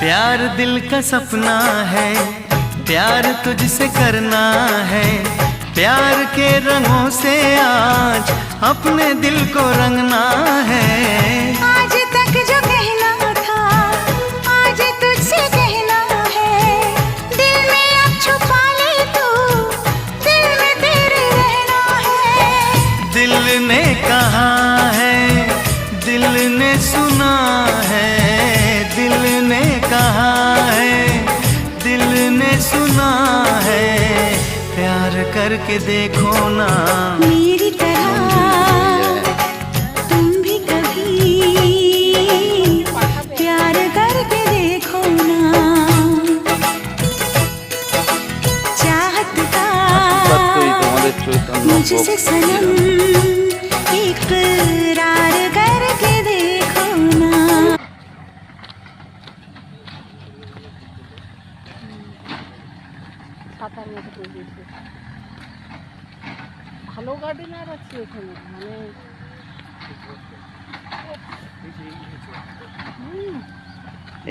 प्यार दिल का सपना है, प्यार तुझसे करना है। प्यार के रंगों से आज अपने दिल को रंगना है। आज तक जो कहना था आज तुझसे कहना है। दिल में अब छुपा ले तू, दिल में तेरे रहना है। दिल ने कहा है, दिल ने सुना है। दिल ने कहा है, दिल ने सुना है। प्यार करके देखो ना मेरी तरह तुम भी कभी प्यार करके देखो ना। चाहत का मुझसे सनम इकरार करके देखो ना। ভালো গার্ডেনার আছে এখানে, মানে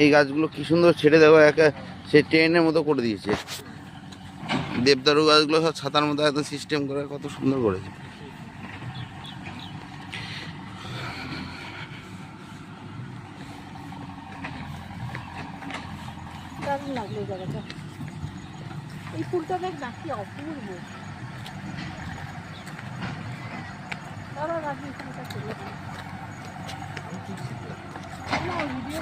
এই গাছগুলো কি সুন্দর ছেড়ে দেওয়া, একা সে ট্রেনের মতো করে দিয়েছে। দেবদারু গাছগুলো সব ছাতার মতো একদম সিস্টেম করে কত সুন্দর করেছে। দারুণ লাগলো এই জায়গাটা। এই ফুলটা দেখ না কি অপূর্ব। ভিডিও